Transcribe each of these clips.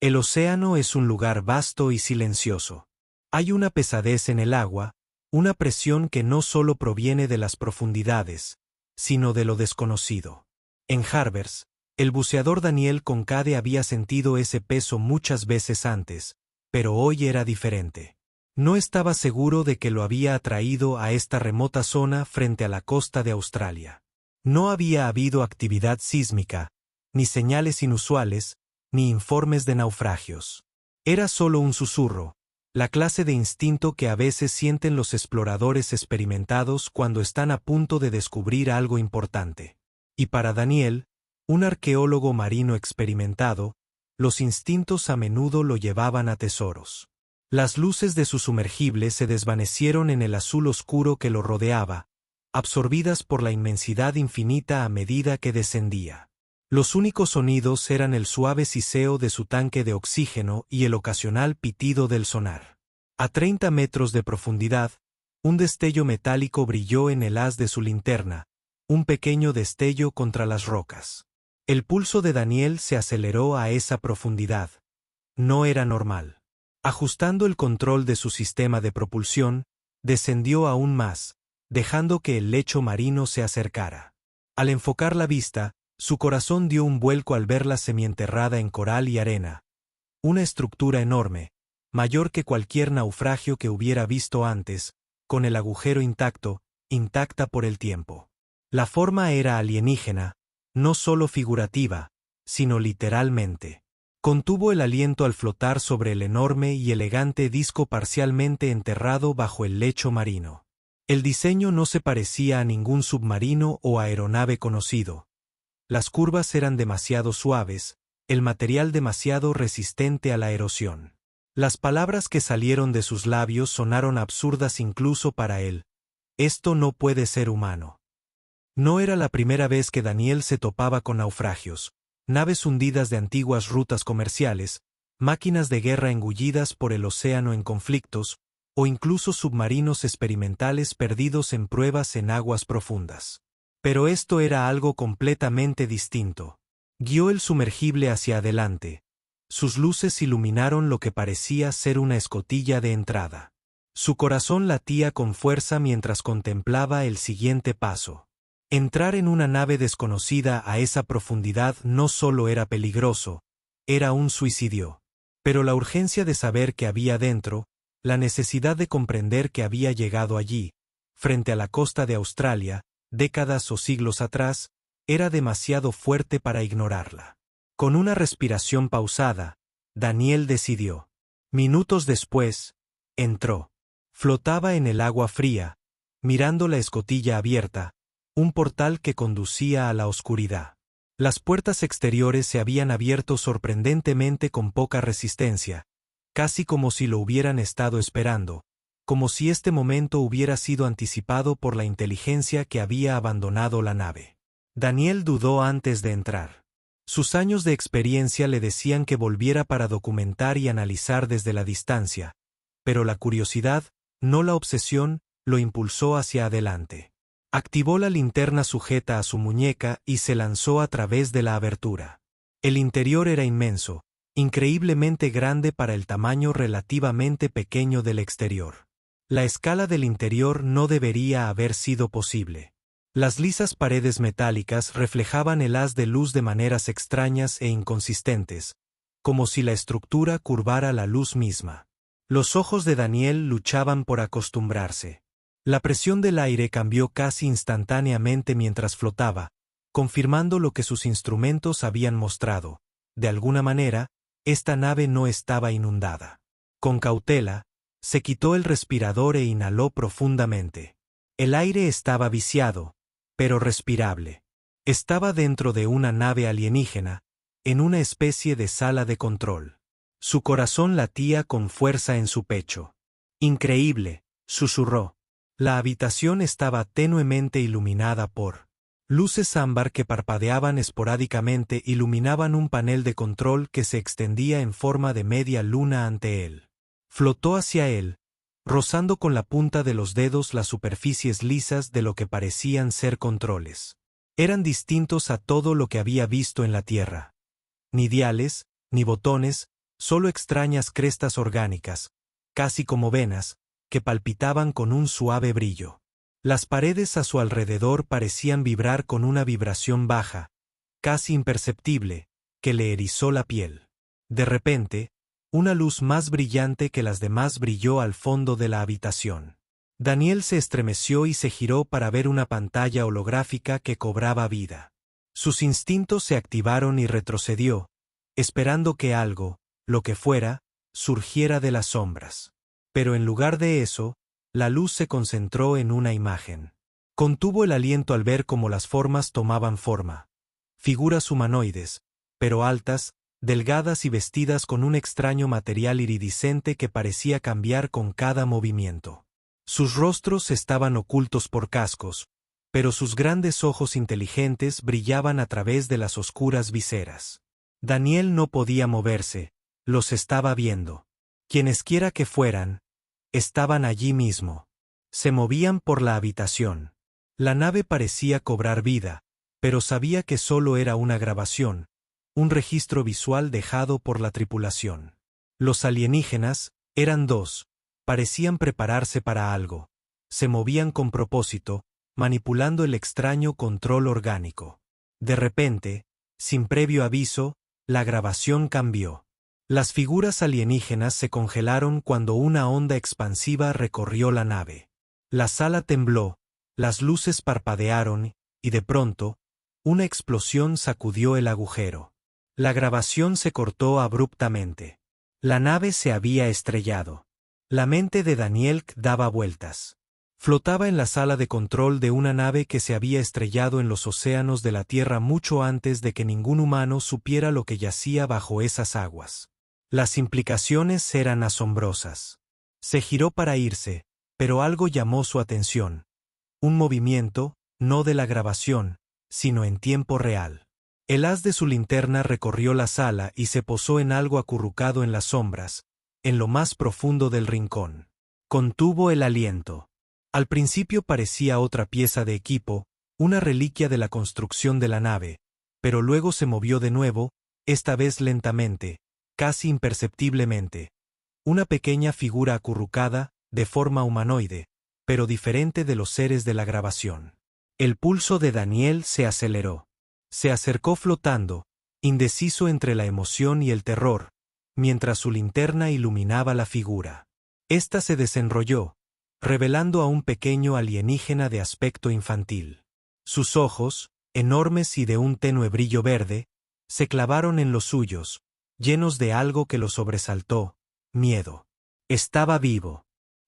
El océano es un lugar vasto y silencioso. Hay una pesadez en el agua, una presión que no solo proviene de las profundidades, sino de lo desconocido. En Harbers, el buceador Daniel Concade había sentido ese peso muchas veces antes, pero hoy era diferente. No estaba seguro de que lo había atraído a esta remota zona frente a la costa de Australia. No había habido actividad sísmica, ni señales inusuales, ni informes de naufragios. Era solo un susurro, la clase de instinto que a veces sienten los exploradores experimentados cuando están a punto de descubrir algo importante. Y para Daniel, un arqueólogo marino experimentado, los instintos a menudo lo llevaban a tesoros. Las luces de su sumergible se desvanecieron en el azul oscuro que lo rodeaba, absorbidas por la inmensidad infinita a medida que descendía. Los únicos sonidos eran el suave siseo de su tanque de oxígeno y el ocasional pitido del sonar. A 30 metros de profundidad, un destello metálico brilló en el haz de su linterna, un pequeño destello contra las rocas. El pulso de Daniel se aceleró a esa profundidad. No era normal. Ajustando el control de su sistema de propulsión, descendió aún más, dejando que el lecho marino se acercara. Al enfocar la vista, su corazón dio un vuelco al verla semienterrada en coral y arena. Una estructura enorme, mayor que cualquier naufragio que hubiera visto antes, con el agujero intacto, intacta por el tiempo. La forma era alienígena, no solo figurativa, sino literalmente. Contuvo el aliento al flotar sobre el enorme y elegante disco parcialmente enterrado bajo el lecho marino. El diseño no se parecía a ningún submarino o aeronave conocido. Las curvas eran demasiado suaves, el material demasiado resistente a la erosión. Las palabras que salieron de sus labios sonaron absurdas incluso para él. Esto no puede ser humano. No era la primera vez que Daniel se topaba con naufragios, naves hundidas de antiguas rutas comerciales, máquinas de guerra engullidas por el océano en conflictos, o incluso submarinos experimentales perdidos en pruebas en aguas profundas. Pero esto era algo completamente distinto. Guió el sumergible hacia adelante. Sus luces iluminaron lo que parecía ser una escotilla de entrada. Su corazón latía con fuerza mientras contemplaba el siguiente paso. Entrar en una nave desconocida a esa profundidad no solo era peligroso, era un suicidio. Pero la urgencia de saber qué había dentro, la necesidad de comprender que había llegado allí, frente a la costa de Australia, décadas o siglos atrás, era demasiado fuerte para ignorarla. Con una respiración pausada, Daniel decidió. Minutos después, entró. Flotaba en el agua fría, mirando la escotilla abierta, un portal que conducía a la oscuridad. Las puertas exteriores se habían abierto sorprendentemente con poca resistencia, casi como si lo hubieran estado esperando, como si este momento hubiera sido anticipado por la inteligencia que había abandonado la nave. Daniel dudó antes de entrar. Sus años de experiencia le decían que volviera para documentar y analizar desde la distancia, pero la curiosidad, no la obsesión, lo impulsó hacia adelante. Activó la linterna sujeta a su muñeca y se lanzó a través de la abertura. El interior era inmenso, increíblemente grande para el tamaño relativamente pequeño del exterior. La escala del interior no debería haber sido posible. Las lisas paredes metálicas reflejaban el haz de luz de maneras extrañas e inconsistentes, como si la estructura curvara la luz misma. Los ojos de Daniel luchaban por acostumbrarse. La presión del aire cambió casi instantáneamente mientras flotaba, confirmando lo que sus instrumentos habían mostrado. De alguna manera, esta nave no estaba inundada. Con cautela, se quitó el respirador e inhaló profundamente. El aire estaba viciado, pero respirable. Estaba dentro de una nave alienígena, en una especie de sala de control. Su corazón latía con fuerza en su pecho. Increíble, susurró. La habitación estaba tenuemente iluminada por luces ámbar que parpadeaban esporádicamente, iluminaban un panel de control que se extendía en forma de media luna ante él. Flotó hacia él, rozando con la punta de los dedos las superficies lisas de lo que parecían ser controles. Eran distintos a todo lo que había visto en la Tierra. Ni diales, ni botones, solo extrañas crestas orgánicas, casi como venas, que palpitaban con un suave brillo. Las paredes a su alrededor parecían vibrar con una vibración baja, casi imperceptible, que le erizó la piel. De repente, una luz más brillante que las demás brilló al fondo de la habitación. Daniel se estremeció y se giró para ver una pantalla holográfica que cobraba vida. Sus instintos se activaron y retrocedió, esperando que algo, lo que fuera, surgiera de las sombras. Pero en lugar de eso, la luz se concentró en una imagen. Contuvo el aliento al ver cómo las formas tomaban forma. Figuras humanoides, pero altas, delgadas y vestidas con un extraño material iridiscente que parecía cambiar con cada movimiento. Sus rostros estaban ocultos por cascos, pero sus grandes ojos inteligentes brillaban a través de las oscuras viseras. Daniel no podía moverse, los estaba viendo. Quienesquiera que fueran, estaban allí mismo. Se movían por la habitación. La nave parecía cobrar vida, pero sabía que solo era una grabación, un registro visual dejado por la tripulación. Los alienígenas, eran dos, parecían prepararse para algo. Se movían con propósito, manipulando el extraño control orgánico. De repente, sin previo aviso, la grabación cambió. Las figuras alienígenas se congelaron cuando una onda expansiva recorrió la nave. La sala tembló, las luces parpadearon, y de pronto, una explosión sacudió el agujero. La grabación se cortó abruptamente. La nave se había estrellado. La mente de Daniel daba vueltas. Flotaba en la sala de control de una nave que se había estrellado en los océanos de la Tierra mucho antes de que ningún humano supiera lo que yacía bajo esas aguas. Las implicaciones eran asombrosas. Se giró para irse, pero algo llamó su atención. Un movimiento, no de la grabación, sino en tiempo real. El haz de su linterna recorrió la sala y se posó en algo acurrucado en las sombras, en lo más profundo del rincón. Contuvo el aliento. Al principio parecía otra pieza de equipo, una reliquia de la construcción de la nave, pero luego se movió de nuevo, esta vez lentamente, casi imperceptiblemente. Una pequeña figura acurrucada, de forma humanoide, pero diferente de los seres de la grabación. El pulso de Daniel se aceleró. Se acercó flotando, indeciso entre la emoción y el terror, mientras su linterna iluminaba la figura. Esta se desenrolló, revelando a un pequeño alienígena de aspecto infantil. Sus ojos, enormes y de un tenue brillo verde, se clavaron en los suyos, llenos de algo que lo sobresaltó, miedo. Estaba vivo.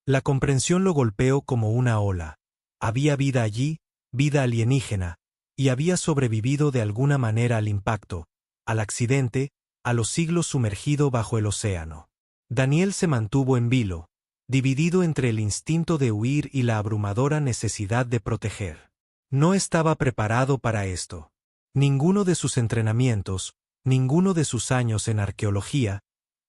La comprensión lo golpeó como una ola. Había vida allí, vida alienígena, y había sobrevivido de alguna manera al impacto, al accidente, a los siglos sumergido bajo el océano. Daniel se mantuvo en vilo, dividido entre el instinto de huir y la abrumadora necesidad de proteger. No estaba preparado para esto. Ninguno de sus entrenamientos, ninguno de sus años en arqueología,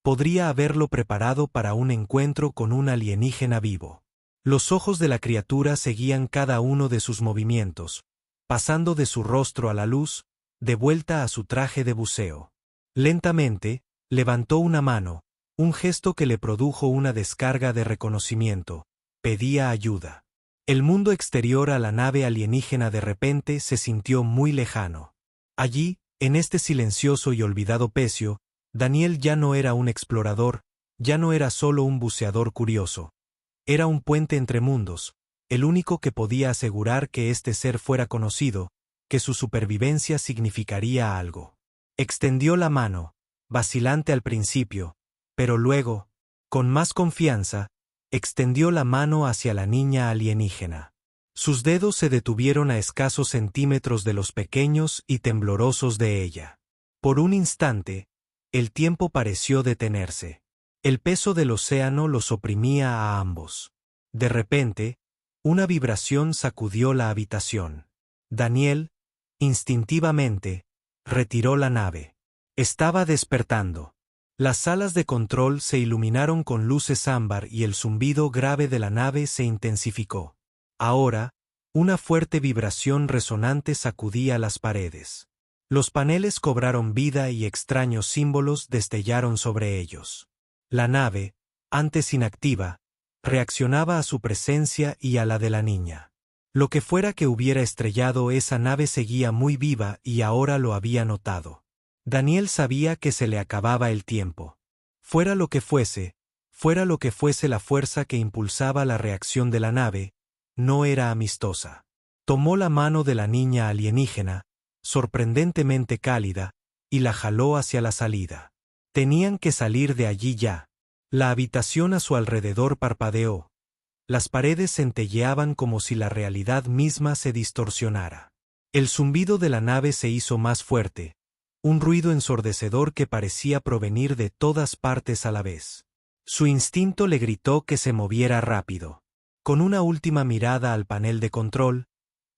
podría haberlo preparado para un encuentro con un alienígena vivo. Los ojos de la criatura seguían cada uno de sus movimientos, pasando de su rostro a la luz, de vuelta a su traje de buceo. Lentamente, levantó una mano, un gesto que le produjo una descarga de reconocimiento. Pedía ayuda. El mundo exterior a la nave alienígena de repente se sintió muy lejano. Allí, en este silencioso y olvidado pecio, Daniel ya no era un explorador, ya no era solo un buceador curioso. Era un puente entre mundos, el único que podía asegurar que este ser fuera conocido, que su supervivencia significaría algo. Extendió la mano, vacilante al principio, pero luego, con más confianza, extendió la mano hacia la niña alienígena. Sus dedos se detuvieron a escasos centímetros de los pequeños y temblorosos de ella. Por un instante, el tiempo pareció detenerse. El peso del océano los oprimía a ambos. De repente, una vibración sacudió la habitación. Daniel, instintivamente, retiró la nave. Estaba despertando. Las salas de control se iluminaron con luces ámbar y el zumbido grave de la nave se intensificó. Ahora, una fuerte vibración resonante sacudía las paredes. Los paneles cobraron vida y extraños símbolos destellaron sobre ellos. La nave, antes inactiva, reaccionaba a su presencia y a la de la niña. Lo que fuera que hubiera estrellado esa nave seguía muy viva y ahora lo había notado. Daniel sabía que se le acababa el tiempo. Fuera lo que fuese la fuerza que impulsaba la reacción de la nave, no era amistosa. Tomó la mano de la niña alienígena, sorprendentemente cálida, y la jaló hacia la salida. Tenían que salir de allí ya. La habitación a su alrededor parpadeó. Las paredes centelleaban como si la realidad misma se distorsionara. El zumbido de la nave se hizo más fuerte, un ruido ensordecedor que parecía provenir de todas partes a la vez. Su instinto le gritó que se moviera rápido. Con una última mirada al panel de control,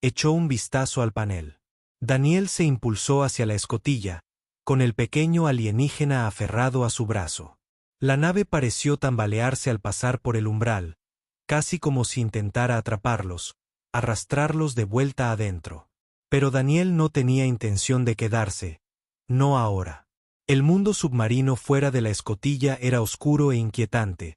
echó un vistazo al panel. Daniel se impulsó hacia la escotilla, con el pequeño alienígena aferrado a su brazo. La nave pareció tambalearse al pasar por el umbral, casi como si intentara atraparlos, arrastrarlos de vuelta adentro. Pero Daniel no tenía intención de quedarse, no ahora. El mundo submarino fuera de la escotilla era oscuro e inquietante,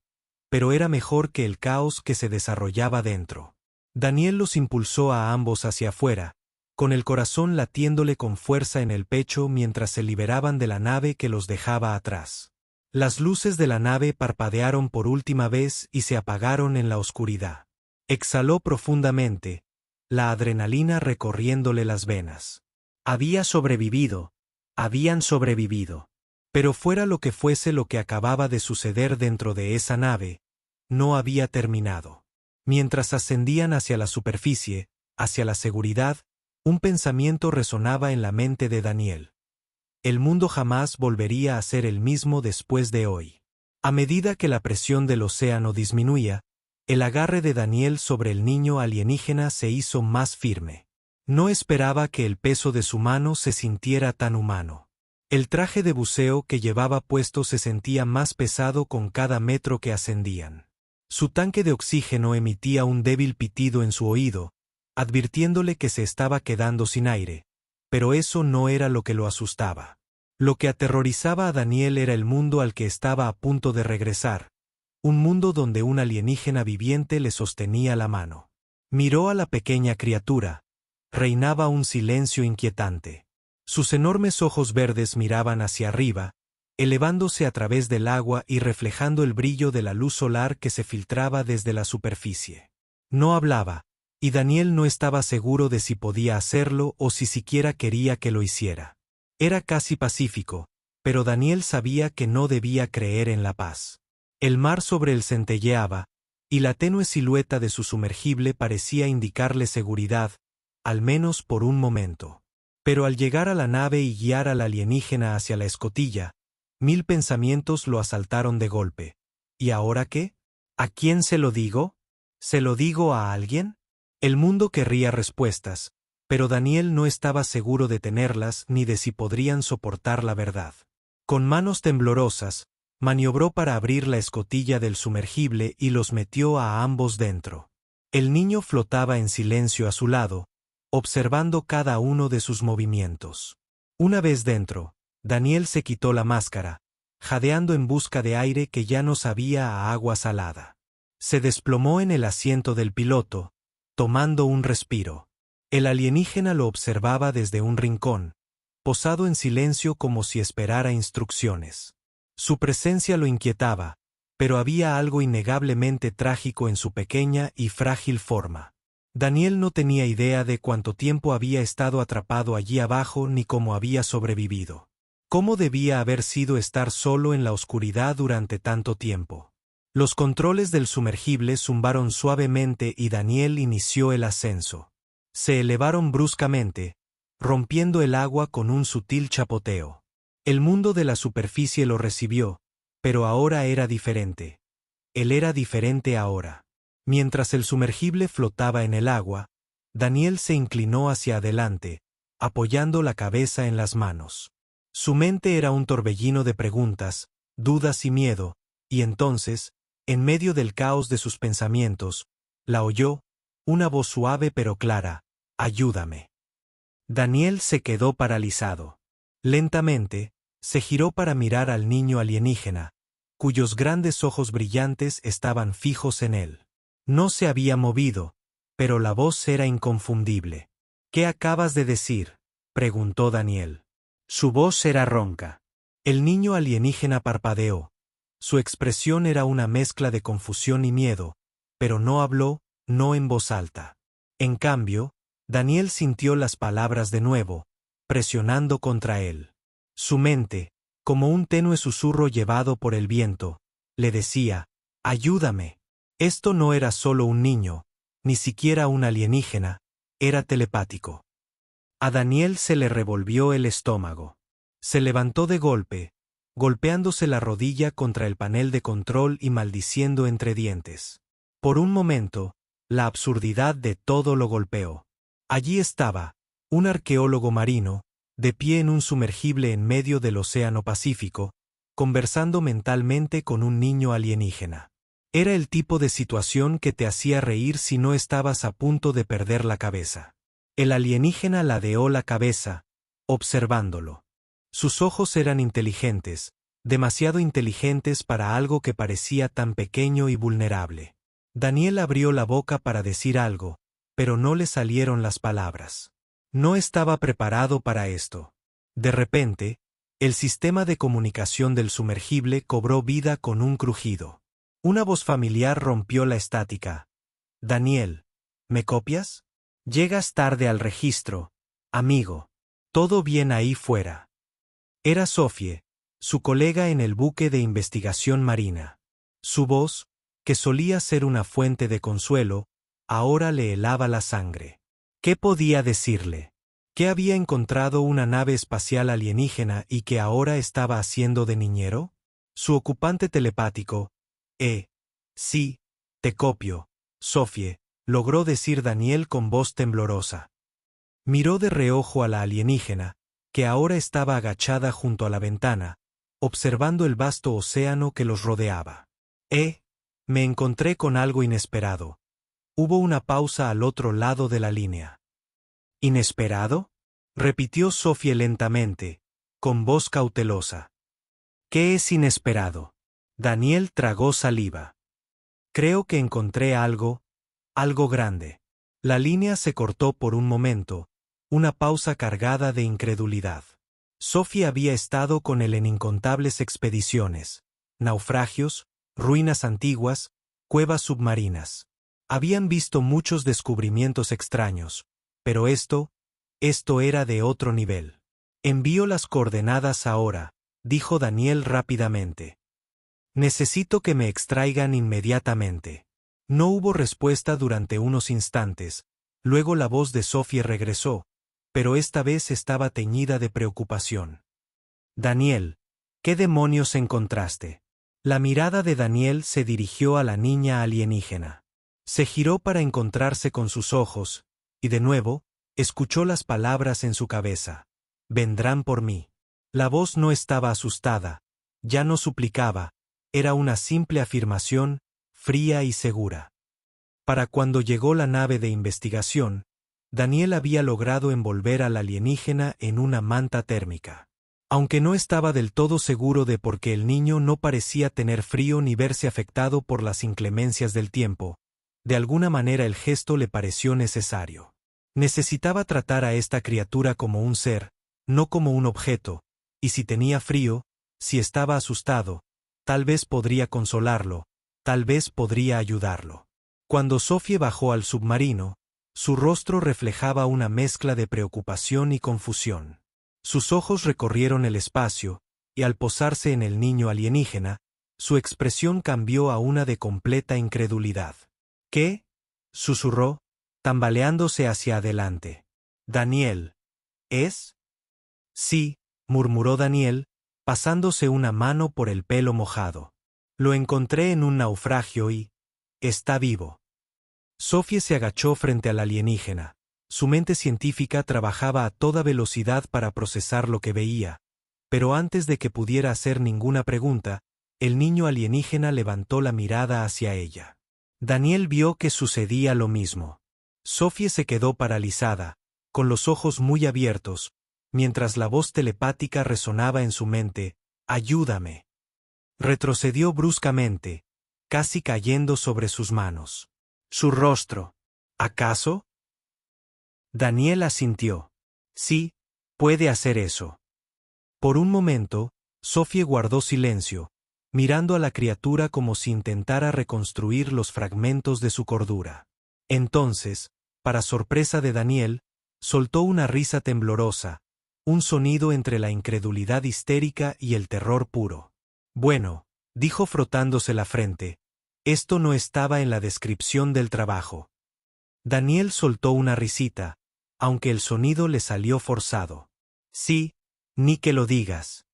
pero era mejor que el caos que se desarrollaba dentro. Daniel los impulsó a ambos hacia afuera, con el corazón latiéndole con fuerza en el pecho mientras se liberaban de la nave que los dejaba atrás. Las luces de la nave parpadearon por última vez y se apagaron en la oscuridad. Exhaló profundamente, la adrenalina recorriéndole las venas. Habían sobrevivido. Pero fuera lo que fuese lo que acababa de suceder dentro de esa nave, no había terminado. Mientras ascendían hacia la superficie, hacia la seguridad, un pensamiento resonaba en la mente de Daniel. El mundo jamás volvería a ser el mismo después de hoy. A medida que la presión del océano disminuía, el agarre de Daniel sobre el niño alienígena se hizo más firme. No esperaba que el peso de su mano se sintiera tan humano. El traje de buceo que llevaba puesto se sentía más pesado con cada metro que ascendían. Su tanque de oxígeno emitía un débil pitido en su oído, advirtiéndole que se estaba quedando sin aire, pero eso no era lo que lo asustaba. Lo que aterrorizaba a Daniel era el mundo al que estaba a punto de regresar, un mundo donde un alienígena viviente le sostenía la mano. Miró a la pequeña criatura. Reinaba un silencio inquietante. Sus enormes ojos verdes miraban hacia arriba, elevándose a través del agua y reflejando el brillo de la luz solar que se filtraba desde la superficie. No hablaba, y Daniel no estaba seguro de si podía hacerlo o si siquiera quería que lo hiciera. Era casi pacífico, pero Daniel sabía que no debía creer en la paz. El mar sobre él centelleaba, y la tenue silueta de su sumergible parecía indicarle seguridad, al menos por un momento. Pero al llegar a la nave y guiar al alienígena hacia la escotilla, 1000 pensamientos lo asaltaron de golpe. ¿Y ahora qué? ¿A quién se lo digo? ¿Se lo digo a alguien? El mundo querría respuestas, pero Daniel no estaba seguro de tenerlas ni de si podrían soportar la verdad. Con manos temblorosas, maniobró para abrir la escotilla del sumergible y los metió a ambos dentro. El niño flotaba en silencio a su lado, observando cada uno de sus movimientos. Una vez dentro, Daniel se quitó la máscara, jadeando en busca de aire que ya no sabía a agua salada. Se desplomó en el asiento del piloto, tomando un respiro. El alienígena lo observaba desde un rincón, posado en silencio como si esperara instrucciones. Su presencia lo inquietaba, pero había algo innegablemente trágico en su pequeña y frágil forma. Daniel no tenía idea de cuánto tiempo había estado atrapado allí abajo ni cómo había sobrevivido. ¿Cómo debía haber sido estar solo en la oscuridad durante tanto tiempo? Los controles del sumergible zumbaron suavemente y Daniel inició el ascenso. Se elevaron bruscamente, rompiendo el agua con un sutil chapoteo. El mundo de la superficie lo recibió, pero ahora era diferente. Él era diferente ahora. Mientras el sumergible flotaba en el agua, Daniel se inclinó hacia adelante, apoyando la cabeza en las manos. Su mente era un torbellino de preguntas, dudas y miedo, y entonces, en medio del caos de sus pensamientos, la oyó, una voz suave pero clara: «Ayúdame». Daniel se quedó paralizado. Lentamente, se giró para mirar al niño alienígena, cuyos grandes ojos brillantes estaban fijos en él. No se había movido, pero la voz era inconfundible. ¿Qué acabas de decir?, preguntó Daniel. Su voz era ronca. El niño alienígena parpadeó. Su expresión era una mezcla de confusión y miedo, pero no habló, no en voz alta. En cambio, Daniel sintió las palabras de nuevo, presionando contra él. Su mente, como un tenue susurro llevado por el viento, le decía: «Ayúdame». Esto no era solo un niño, ni siquiera un alienígena, era telepático. A Daniel se le revolvió el estómago. Se levantó de golpe, golpeándose la rodilla contra el panel de control y maldiciendo entre dientes. Por un momento, la absurdidad de todo lo golpeó. Allí estaba, un arqueólogo marino, de pie en un sumergible en medio del Océano Pacífico, conversando mentalmente con un niño alienígena. Era el tipo de situación que te hacía reír si no estabas a punto de perder la cabeza. El alienígena ladeó la cabeza, observándolo. Sus ojos eran inteligentes, demasiado inteligentes para algo que parecía tan pequeño y vulnerable. Daniel abrió la boca para decir algo, pero no le salieron las palabras. No estaba preparado para esto. De repente, el sistema de comunicación del sumergible cobró vida con un crujido. Una voz familiar rompió la estática. «Daniel, ¿me copias? Llegas tarde al registro, amigo. ¿Todo bien ahí fuera?» Era Sophie, su colega en el buque de investigación marina. Su voz, que solía ser una fuente de consuelo, ahora le helaba la sangre. ¿Qué podía decirle? ¿Que había encontrado una nave espacial alienígena y que ahora estaba haciendo de niñero? Su ocupante telepático, sí, te copio, Sophie, logró decir Daniel con voz temblorosa. Miró de reojo a la alienígena, que ahora estaba agachada junto a la ventana, observando el vasto océano que los rodeaba. Me encontré con algo inesperado. Hubo una pausa al otro lado de la línea. ¿Inesperado?, repitió Sophie lentamente, con voz cautelosa. ¿Qué es inesperado? Daniel tragó saliva. Creo que encontré algo grande. La línea se cortó por un momento, una pausa cargada de incredulidad. Sophie había estado con él en incontables expediciones, naufragios, ruinas antiguas, cuevas submarinas. Habían visto muchos descubrimientos extraños, pero esto era de otro nivel. Envío las coordenadas ahora, dijo Daniel rápidamente. Necesito que me extraigan inmediatamente. No hubo respuesta durante unos instantes, luego la voz de Sophie regresó, pero esta vez estaba teñida de preocupación. Daniel, ¿qué demonios encontraste? La mirada de Daniel se dirigió a la niña alienígena. Se giró para encontrarse con sus ojos, y de nuevo, escuchó las palabras en su cabeza. Vendrán por mí. La voz no estaba asustada, ya no suplicaba, era una simple afirmación, fría y segura. Para cuando llegó la nave de investigación, Daniel había logrado envolver al alienígena en una manta térmica. Aunque no estaba del todo seguro de por qué el niño no parecía tener frío ni verse afectado por las inclemencias del tiempo, de alguna manera el gesto le pareció necesario. Necesitaba tratar a esta criatura como un ser, no como un objeto, y si tenía frío, si estaba asustado, tal vez podría consolarlo, tal vez podría ayudarlo. Cuando Sophie bajó al submarino, su rostro reflejaba una mezcla de preocupación y confusión. Sus ojos recorrieron el espacio, y al posarse en el niño alienígena, su expresión cambió a una de completa incredulidad. ¿Qué?, susurró, tambaleándose hacia adelante. Daniel, ¿es? Sí, murmuró Daniel, pasándose una mano por el pelo mojado. Lo encontré en un naufragio y está vivo. Sophie se agachó frente al alienígena. Su mente científica trabajaba a toda velocidad para procesar lo que veía, pero antes de que pudiera hacer ninguna pregunta, el niño alienígena levantó la mirada hacia ella. Daniel vio que sucedía lo mismo. Sophie se quedó paralizada, con los ojos muy abiertos, mientras la voz telepática resonaba en su mente: «Ayúdame». Retrocedió bruscamente, casi cayendo sobre sus manos. Su rostro. ¿Acaso? Daniel asintió. Sí, puede hacer eso. Por un momento, Sophie guardó silencio, mirando a la criatura como si intentara reconstruir los fragmentos de su cordura. Entonces, para sorpresa de Daniel, soltó una risa temblorosa, un sonido entre la incredulidad histérica y el terror puro. Bueno, dijo frotándose la frente, esto no estaba en la descripción del trabajo. Daniel soltó una risita, aunque el sonido le salió forzado. Sí, ni que lo digas.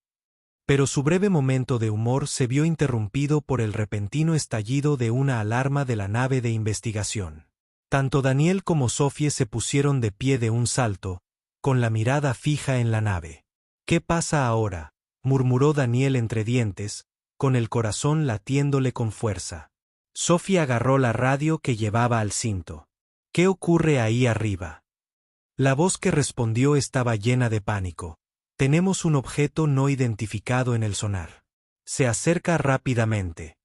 Pero su breve momento de humor se vio interrumpido por el repentino estallido de una alarma de la nave de investigación. Tanto Daniel como Sophie se pusieron de pie de un salto, con la mirada fija en la nave. «¿Qué pasa ahora?», murmuró Daniel entre dientes, con el corazón latiéndole con fuerza. Sophie agarró la radio que llevaba al cinto. «¿Qué ocurre ahí arriba?». La voz que respondió estaba llena de pánico. «Tenemos un objeto no identificado en el sonar. Se acerca rápidamente».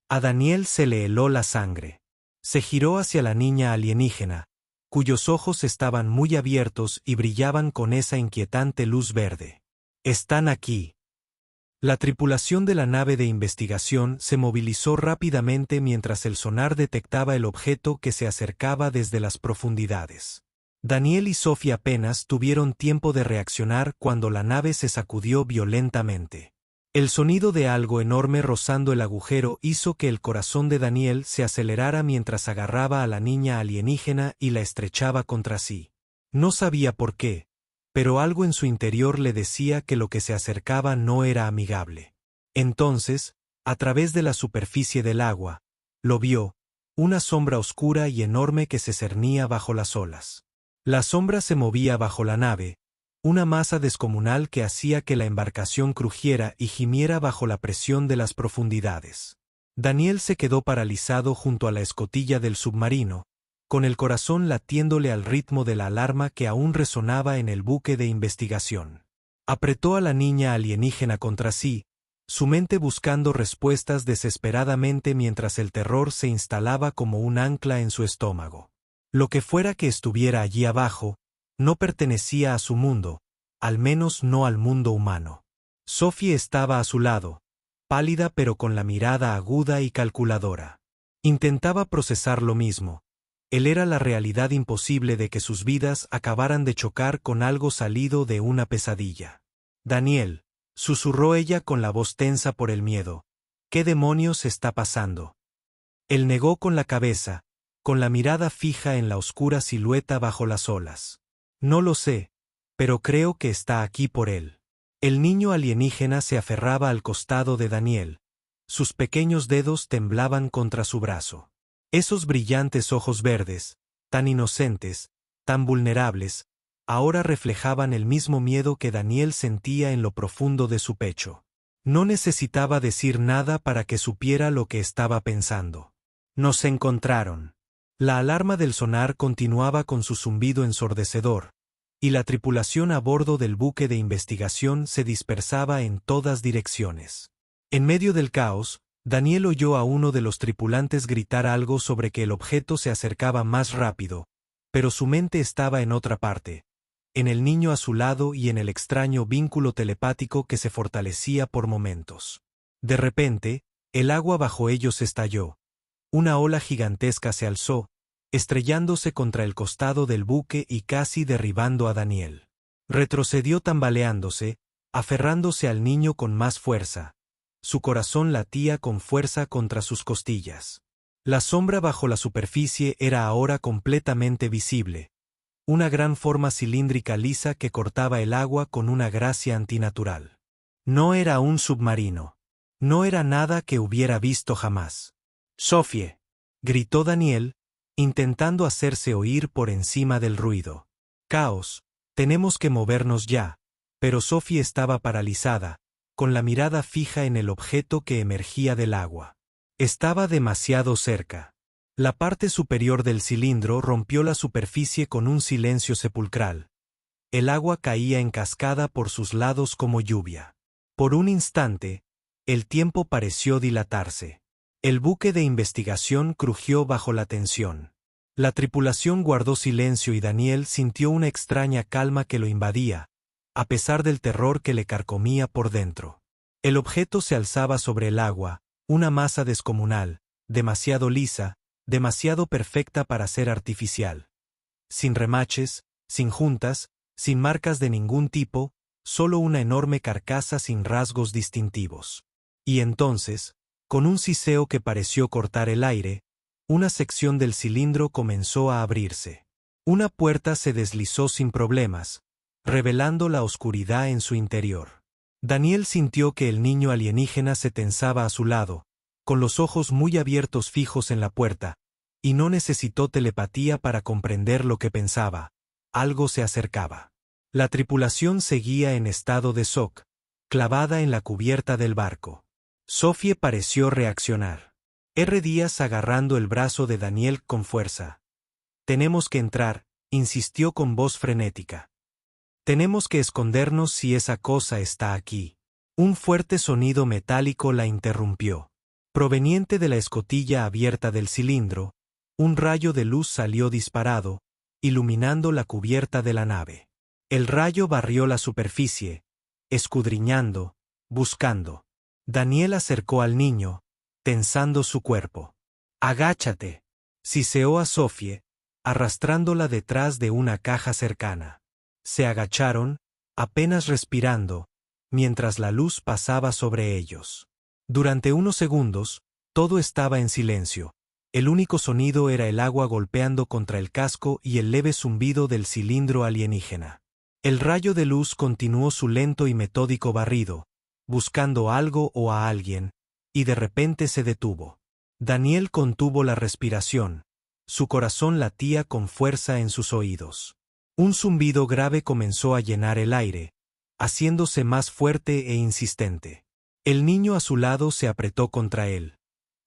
A Daniel se le heló la sangre. Se giró hacia la niña alienígena, cuyos ojos estaban muy abiertos y brillaban con esa inquietante luz verde. «Están aquí». La tripulación de la nave de investigación se movilizó rápidamente mientras el sonar detectaba el objeto que se acercaba desde las profundidades. Daniel y Sophie apenas tuvieron tiempo de reaccionar cuando la nave se sacudió violentamente. El sonido de algo enorme rozando el agujero hizo que el corazón de Daniel se acelerara mientras agarraba a la niña alienígena y la estrechaba contra sí. No sabía por qué, pero algo en su interior le decía que lo que se acercaba no era amigable. Entonces, a través de la superficie del agua, lo vio, una sombra oscura y enorme que se cernía bajo las olas. La sombra se movía bajo la nave, una masa descomunal que hacía que la embarcación crujiera y gimiera bajo la presión de las profundidades. Daniel se quedó paralizado junto a la escotilla del submarino, con el corazón latiéndole al ritmo de la alarma que aún resonaba en el buque de investigación. Apretó a la niña alienígena contra sí, su mente buscando respuestas desesperadamente mientras el terror se instalaba como un ancla en su estómago. Lo que fuera que estuviera allí abajo, no pertenecía a su mundo, al menos no al mundo humano. Sophie estaba a su lado, pálida pero con la mirada aguda y calculadora. Intentaba procesar lo mismo. Él era la realidad imposible de que sus vidas acabaran de chocar con algo salido de una pesadilla. «Daniel», susurró ella con la voz tensa por el miedo, «¿qué demonios está pasando?». Él negó con la cabeza, con la mirada fija en la oscura silueta bajo las olas. «No lo sé, pero creo que está aquí por él». El niño alienígena se aferraba al costado de Daniel. Sus pequeños dedos temblaban contra su brazo. Esos brillantes ojos verdes, tan inocentes, tan vulnerables, ahora reflejaban el mismo miedo que Daniel sentía en lo profundo de su pecho. No necesitaba decir nada para que supiera lo que estaba pensando. Nos encontraron. La alarma del sonar continuaba con su zumbido ensordecedor, y la tripulación a bordo del buque de investigación se dispersaba en todas direcciones. En medio del caos, Daniel oyó a uno de los tripulantes gritar algo sobre que el objeto se acercaba más rápido, pero su mente estaba en otra parte, en el niño a su lado y en el extraño vínculo telepático que se fortalecía por momentos. De repente, el agua bajo ellos estalló. Una ola gigantesca se alzó, estrellándose contra el costado del buque y casi derribando a Daniel. Retrocedió tambaleándose, aferrándose al niño con más fuerza. Su corazón latía con fuerza contra sus costillas. La sombra bajo la superficie era ahora completamente visible, una gran forma cilíndrica lisa que cortaba el agua con una gracia antinatural. No era un submarino. No era nada que hubiera visto jamás. «Sophie», gritó Daniel, intentando hacerse oír por encima del ruido. «Caos, tenemos que movernos ya», pero Sophie estaba paralizada, con la mirada fija en el objeto que emergía del agua. Estaba demasiado cerca. La parte superior del cilindro rompió la superficie con un silencio sepulcral. El agua caía en cascada por sus lados como lluvia. Por un instante, el tiempo pareció dilatarse. El buque de investigación crujió bajo la tensión. La tripulación guardó silencio y Daniel sintió una extraña calma que lo invadía, a pesar del terror que le carcomía por dentro. El objeto se alzaba sobre el agua, una masa descomunal, demasiado lisa, demasiado perfecta para ser artificial. Sin remaches, sin juntas, sin marcas de ningún tipo, solo una enorme carcasa sin rasgos distintivos. Y entonces, con un siseo que pareció cortar el aire, una sección del cilindro comenzó a abrirse. Una puerta se deslizó sin problemas, revelando la oscuridad en su interior. Daniel sintió que el niño alienígena se tensaba a su lado, con los ojos muy abiertos fijos en la puerta, y no necesitó telepatía para comprender lo que pensaba. Algo se acercaba. La tripulación seguía en estado de shock, clavada en la cubierta del barco. Sophie pareció reaccionar. Díaz agarrando el brazo de Daniel con fuerza. «Tenemos que entrar», insistió con voz frenética. «Tenemos que escondernos si esa cosa está aquí». Un fuerte sonido metálico la interrumpió. Proveniente de la escotilla abierta del cilindro, un rayo de luz salió disparado, iluminando la cubierta de la nave. El rayo barrió la superficie, escudriñando, buscando. Daniel acercó al niño, tensando su cuerpo. «Agáchate», siseó a Sophie, arrastrándola detrás de una caja cercana. Se agacharon, apenas respirando, mientras la luz pasaba sobre ellos. Durante unos segundos, todo estaba en silencio. El único sonido era el agua golpeando contra el casco y el leve zumbido del cilindro alienígena. El rayo de luz continuó su lento y metódico barrido, buscando algo o a alguien, y de repente se detuvo. Daniel contuvo la respiración. Su corazón latía con fuerza en sus oídos. Un zumbido grave comenzó a llenar el aire, haciéndose más fuerte e insistente. El niño a su lado se apretó contra él.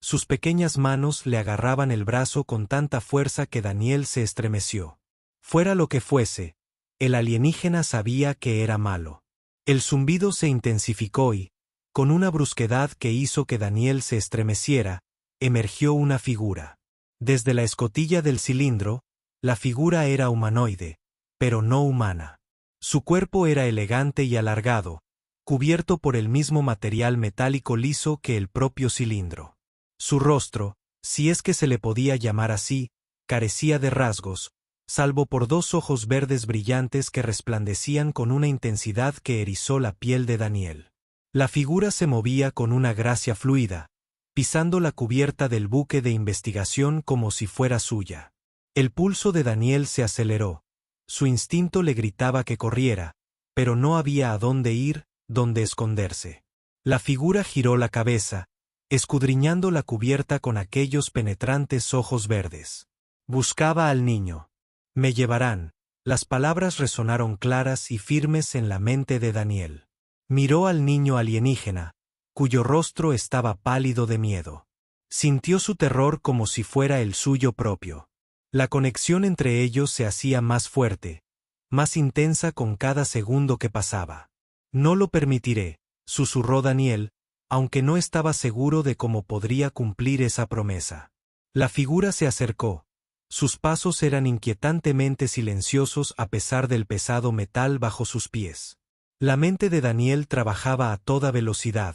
Sus pequeñas manos le agarraban el brazo con tanta fuerza que Daniel se estremeció. Fuera lo que fuese, el alienígena sabía que era malo. El zumbido se intensificó y, con una brusquedad que hizo que Daniel se estremeciera, emergió una figura. Desde la escotilla del cilindro, la figura era humanoide, pero no humana. Su cuerpo era elegante y alargado, cubierto por el mismo material metálico liso que el propio cilindro. Su rostro, si es que se le podía llamar así, carecía de rasgos, salvo por dos ojos verdes brillantes que resplandecían con una intensidad que erizó la piel de Daniel. La figura se movía con una gracia fluida, pisando la cubierta del buque de investigación como si fuera suya. El pulso de Daniel se aceleró. Su instinto le gritaba que corriera, pero no había a dónde ir, dónde esconderse. La figura giró la cabeza, escudriñando la cubierta con aquellos penetrantes ojos verdes. Buscaba al niño. «Me llevarán». Las palabras resonaron claras y firmes en la mente de Daniel. Miró al niño alienígena, cuyo rostro estaba pálido de miedo. Sintió su terror como si fuera el suyo propio. La conexión entre ellos se hacía más fuerte, más intensa con cada segundo que pasaba. «No lo permitiré», susurró Daniel, aunque no estaba seguro de cómo podría cumplir esa promesa. La figura se acercó. Sus pasos eran inquietantemente silenciosos a pesar del pesado metal bajo sus pies. La mente de Daniel trabajaba a toda velocidad,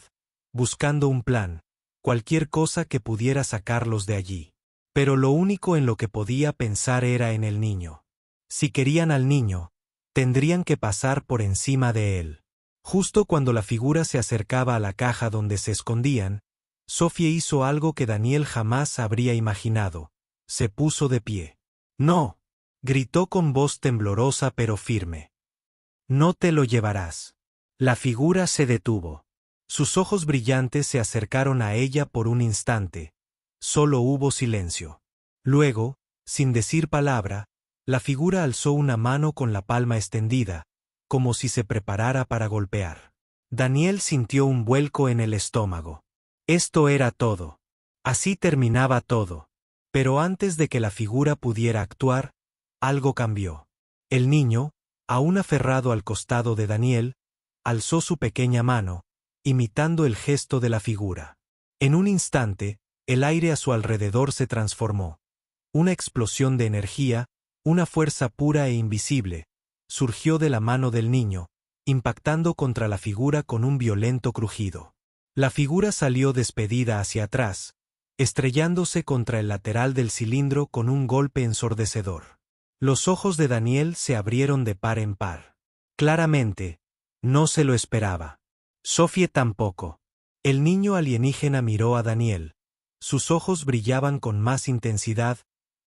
buscando un plan, cualquier cosa que pudiera sacarlos de allí. Pero lo único en lo que podía pensar era en el niño. Si querían al niño, tendrían que pasar por encima de él. Justo cuando la figura se acercaba a la caja donde se escondían, Sophie hizo algo que Daniel jamás habría imaginado. Se puso de pie. «No», gritó con voz temblorosa pero firme. «No te lo llevarás». La figura se detuvo. Sus ojos brillantes se acercaron a ella por un instante. Solo hubo silencio. Luego, sin decir palabra, la figura alzó una mano con la palma extendida, como si se preparara para golpear. Daniel sintió un vuelco en el estómago. Esto era todo. Así terminaba todo. Pero antes de que la figura pudiera actuar, algo cambió. El niño, aún aferrado al costado de Daniel, alzó su pequeña mano, imitando el gesto de la figura. En un instante, el aire a su alrededor se transformó. Una explosión de energía, una fuerza pura e invisible, surgió de la mano del niño, impactando contra la figura con un violento crujido. La figura salió despedida hacia atrás, estrellándose contra el lateral del cilindro con un golpe ensordecedor. Los ojos de Daniel se abrieron de par en par. Claramente, no se lo esperaba. Sophie tampoco. El niño alienígena miró a Daniel. Sus ojos brillaban con más intensidad,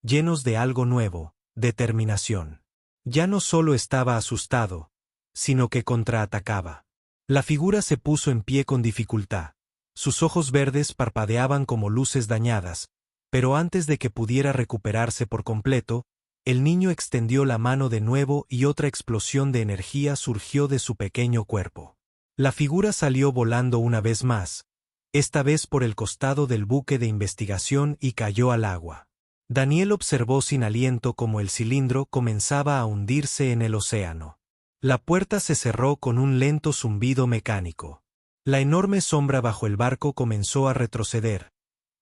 llenos de algo nuevo, determinación. Ya no solo estaba asustado, sino que contraatacaba. La figura se puso en pie con dificultad. Sus ojos verdes parpadeaban como luces dañadas, pero antes de que pudiera recuperarse por completo, el niño extendió la mano de nuevo y otra explosión de energía surgió de su pequeño cuerpo. La figura salió volando una vez más, esta vez por el costado del buque de investigación y cayó al agua. Daniel observó sin aliento cómo el cilindro comenzaba a hundirse en el océano. La puerta se cerró con un lento zumbido mecánico. La enorme sombra bajo el barco comenzó a retroceder,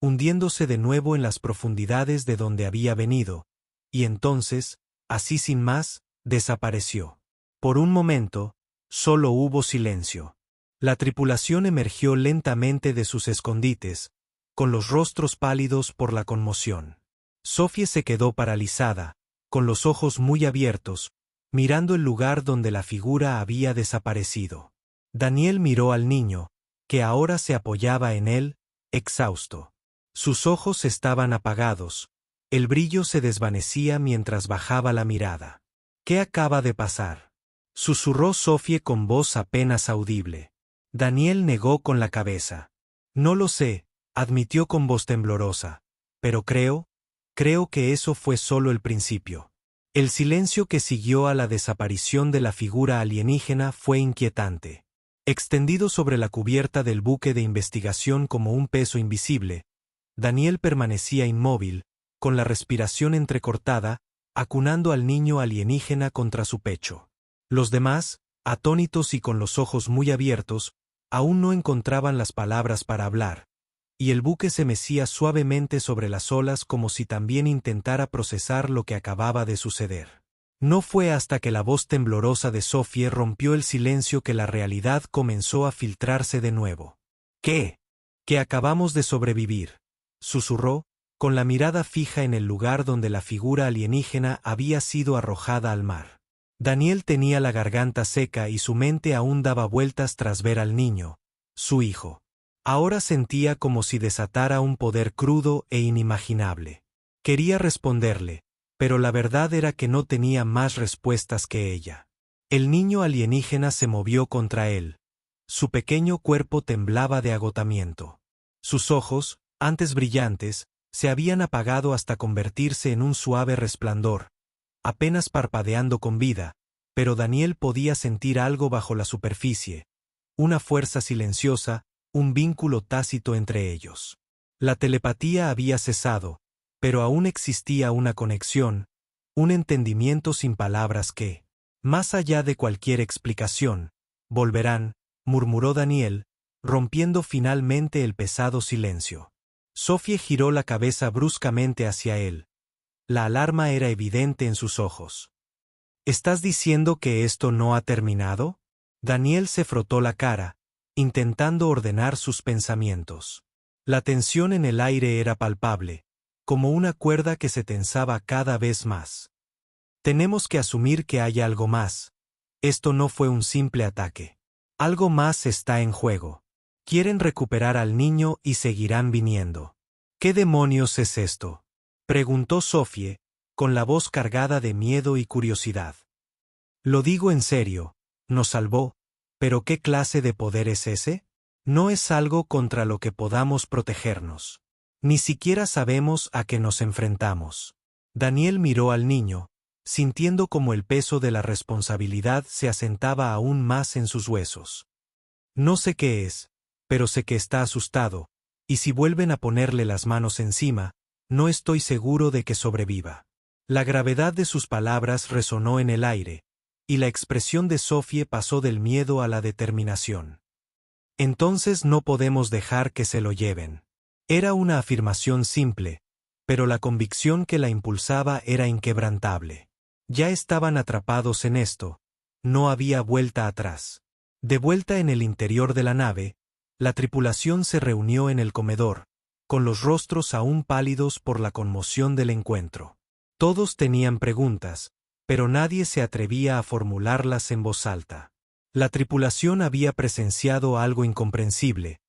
hundiéndose de nuevo en las profundidades de donde había venido, y entonces, así sin más, desapareció. Por un momento, solo hubo silencio. La tripulación emergió lentamente de sus escondites, con los rostros pálidos por la conmoción. Sophie se quedó paralizada, con los ojos muy abiertos, mirando el lugar donde la figura había desaparecido. Daniel miró al niño, que ahora se apoyaba en él, exhausto. Sus ojos estaban apagados, el brillo se desvanecía mientras bajaba la mirada. ¿Qué acaba de pasar?, susurró Sophie con voz apenas audible. Daniel negó con la cabeza. No lo sé, admitió con voz temblorosa, pero creo que eso fue solo el principio. El silencio que siguió a la desaparición de la figura alienígena fue inquietante. Extendido sobre la cubierta del buque de investigación como un peso invisible, Daniel permanecía inmóvil, con la respiración entrecortada, acunando al niño alienígena contra su pecho. Los demás, atónitos y con los ojos muy abiertos, aún no encontraban las palabras para hablar, y el buque se mecía suavemente sobre las olas como si también intentara procesar lo que acababa de suceder. No fue hasta que la voz temblorosa de Sophie rompió el silencio que la realidad comenzó a filtrarse de nuevo. ¿Qué? Que acabamos de sobrevivir, susurró, con la mirada fija en el lugar donde la figura alienígena había sido arrojada al mar. Daniel tenía la garganta seca y su mente aún daba vueltas tras ver al niño, su hijo. Ahora sentía como si desatara un poder crudo e inimaginable. Quería responderle, pero la verdad era que no tenía más respuestas que ella. El niño alienígena se movió contra él. Su pequeño cuerpo temblaba de agotamiento. Sus ojos, antes brillantes, se habían apagado hasta convertirse en un suave resplandor, apenas parpadeando con vida, pero Daniel podía sentir algo bajo la superficie, una fuerza silenciosa, un vínculo tácito entre ellos. La telepatía había cesado, pero aún existía una conexión, un entendimiento sin palabras que, más allá de cualquier explicación, volverán, murmuró Daniel, rompiendo finalmente el pesado silencio. Sophie giró la cabeza bruscamente hacia él. La alarma era evidente en sus ojos. ¿Estás diciendo que esto no ha terminado? Daniel se frotó la cara, intentando ordenar sus pensamientos. La tensión en el aire era palpable, como una cuerda que se tensaba cada vez más. Tenemos que asumir que hay algo más. Esto no fue un simple ataque. Algo más está en juego. Quieren recuperar al niño y seguirán viniendo. ¿Qué demonios es esto?, preguntó Sophie, con la voz cargada de miedo y curiosidad. Lo digo en serio, nos salvó, pero ¿qué clase de poder es ese? No es algo contra lo que podamos protegernos. Ni siquiera sabemos a qué nos enfrentamos. Daniel miró al niño, sintiendo como el peso de la responsabilidad se asentaba aún más en sus huesos. No sé qué es, pero sé que está asustado, y si vuelven a ponerle las manos encima, no estoy seguro de que sobreviva. La gravedad de sus palabras resonó en el aire, y la expresión de Sophie pasó del miedo a la determinación. Entonces no podemos dejar que se lo lleven. Era una afirmación simple, pero la convicción que la impulsaba era inquebrantable. Ya estaban atrapados en esto, no había vuelta atrás. De vuelta en el interior de la nave, la tripulación se reunió en el comedor, con los rostros aún pálidos por la conmoción del encuentro. Todos tenían preguntas, pero nadie se atrevía a formularlas en voz alta. La tripulación había presenciado algo incomprensible,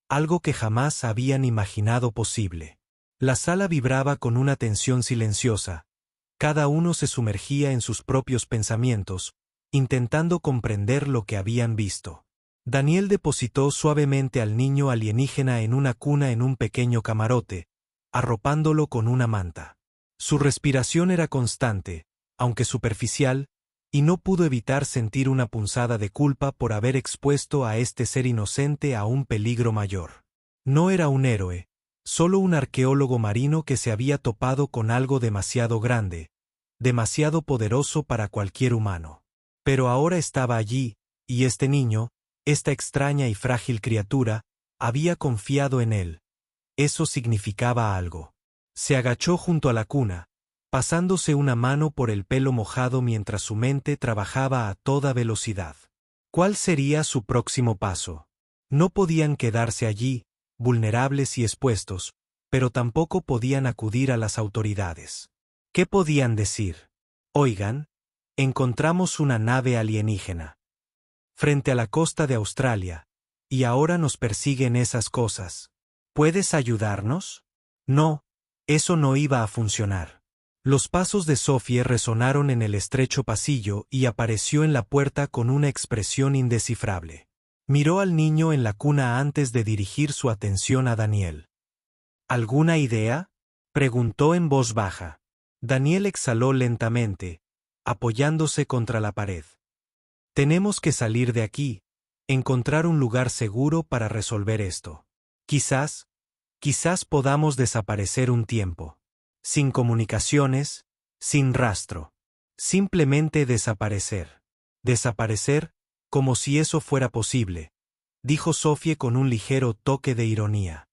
algo que jamás habían imaginado posible. La sala vibraba con una tensión silenciosa. Cada uno se sumergía en sus propios pensamientos, intentando comprender lo que habían visto. Daniel depositó suavemente al niño alienígena en una cuna en un pequeño camarote, arropándolo con una manta. Su respiración era constante, aunque superficial, y no pudo evitar sentir una punzada de culpa por haber expuesto a este ser inocente a un peligro mayor. No era un héroe, solo un arqueólogo marino que se había topado con algo demasiado grande, demasiado poderoso para cualquier humano. Pero ahora estaba allí, y este niño, esta extraña y frágil criatura, había confiado en él. Eso significaba algo. Se agachó junto a la cuna, pasándose una mano por el pelo mojado mientras su mente trabajaba a toda velocidad. ¿Cuál sería su próximo paso? No podían quedarse allí, vulnerables y expuestos, pero tampoco podían acudir a las autoridades. ¿Qué podían decir? Oigan, encontramos una nave alienígena frente a la costa de Australia, y ahora nos persiguen esas cosas. ¿Puedes ayudarnos? No, eso no iba a funcionar. Los pasos de Sophie resonaron en el estrecho pasillo y apareció en la puerta con una expresión indescifrable. Miró al niño en la cuna antes de dirigir su atención a Daniel. ¿Alguna idea?, preguntó en voz baja. Daniel exhaló lentamente, apoyándose contra la pared. Tenemos que salir de aquí, encontrar un lugar seguro para resolver esto. Quizás podamos desaparecer un tiempo. Sin comunicaciones, sin rastro. Simplemente desaparecer. Desaparecer, como si eso fuera posible, dijo Sophie con un ligero toque de ironía.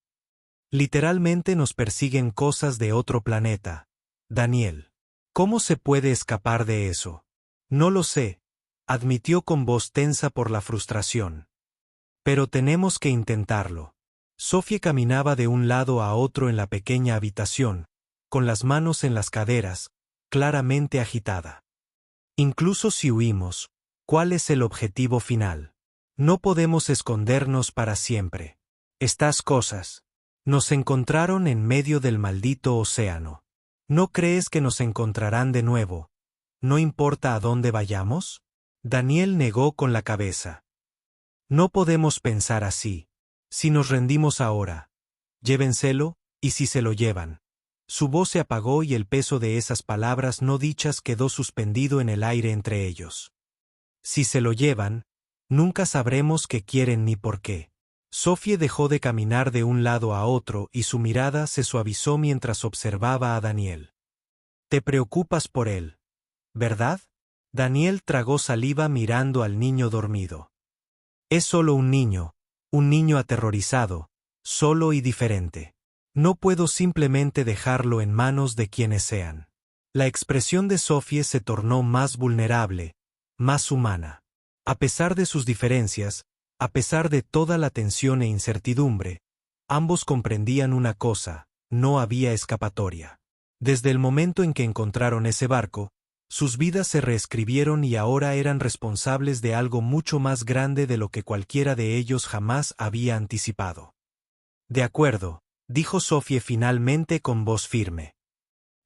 Literalmente nos persiguen cosas de otro planeta. Daniel. ¿Cómo se puede escapar de eso? No lo sé, admitió con voz tensa por la frustración. Pero tenemos que intentarlo. Sophie caminaba de un lado a otro en la pequeña habitación, con las manos en las caderas, claramente agitada. Incluso si huimos, ¿cuál es el objetivo final? No podemos escondernos para siempre. Estas cosas nos encontraron en medio del maldito océano. ¿No crees que nos encontrarán de nuevo? ¿No importa a dónde vayamos? Daniel negó con la cabeza. No podemos pensar así. Si nos rendimos ahora, llévenselo, y si se lo llevan. Su voz se apagó y el peso de esas palabras no dichas quedó suspendido en el aire entre ellos. Si se lo llevan, nunca sabremos qué quieren ni por qué. Sophie dejó de caminar de un lado a otro y su mirada se suavizó mientras observaba a Daniel. Te preocupas por él, ¿verdad? Daniel tragó saliva mirando al niño dormido. Es solo un niño aterrorizado, solo y diferente. No puedo simplemente dejarlo en manos de quienes sean. La expresión de Sophie se tornó más vulnerable, más humana. A pesar de sus diferencias, a pesar de toda la tensión e incertidumbre, ambos comprendían una cosa: no había escapatoria. Desde el momento en que encontraron ese barco, sus vidas se reescribieron y ahora eran responsables de algo mucho más grande de lo que cualquiera de ellos jamás había anticipado. De acuerdo, dijo Sophie finalmente con voz firme.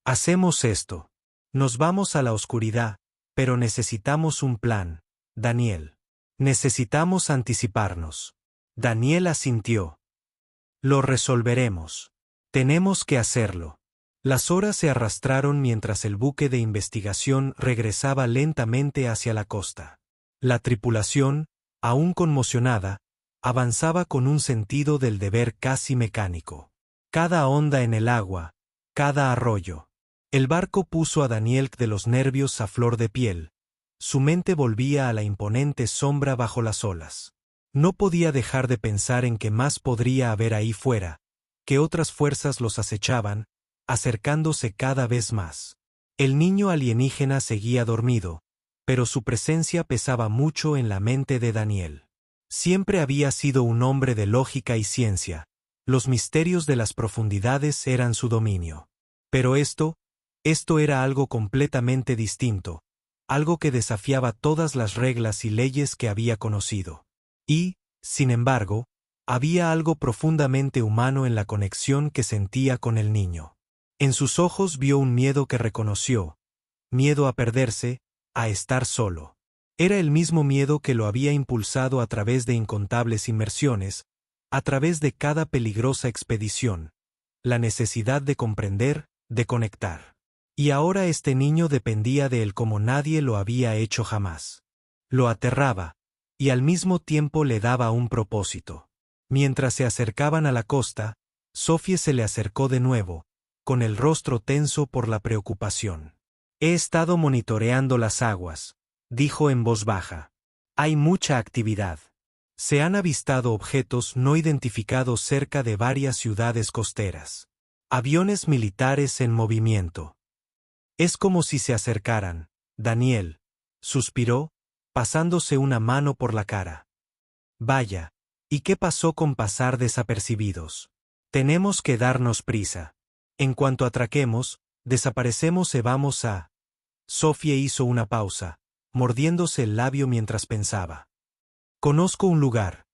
Hacemos esto. Nos vamos a la oscuridad, pero necesitamos un plan, Daniel. Necesitamos anticiparnos. Daniel asintió. Lo resolveremos. Tenemos que hacerlo. Las horas se arrastraron mientras el buque de investigación regresaba lentamente hacia la costa. La tripulación, aún conmocionada, avanzaba con un sentido del deber casi mecánico. Cada onda en el agua, cada arroyo. El barco puso a Daniel de los nervios a flor de piel. Su mente volvía a la imponente sombra bajo las olas. No podía dejar de pensar en qué más podría haber ahí fuera, que otras fuerzas los acechaban, acercándose cada vez más. El niño alienígena seguía dormido, pero su presencia pesaba mucho en la mente de Daniel. Siempre había sido un hombre de lógica y ciencia. Los misterios de las profundidades eran su dominio. Pero esto era algo completamente distinto, algo que desafiaba todas las reglas y leyes que había conocido. Y, sin embargo, había algo profundamente humano en la conexión que sentía con el niño. En sus ojos vio un miedo que reconoció, miedo a perderse, a estar solo. Era el mismo miedo que lo había impulsado a través de incontables inmersiones, a través de cada peligrosa expedición, la necesidad de comprender, de conectar. Y ahora este niño dependía de él como nadie lo había hecho jamás. Lo aterraba, y al mismo tiempo le daba un propósito. Mientras se acercaban a la costa, Sophie se le acercó de nuevo, con el rostro tenso por la preocupación. He estado monitoreando las aguas, dijo en voz baja. Hay mucha actividad. Se han avistado objetos no identificados cerca de varias ciudades costeras. Aviones militares en movimiento. Es como si se acercaran. Daniel suspiró, pasándose una mano por la cara. Vaya, ¿y qué pasó con pasar desapercibidos? Tenemos que darnos prisa. En cuanto atraquemos, desaparecemos y vamos a... Sophie hizo una pausa, mordiéndose el labio mientras pensaba. Conozco un lugar,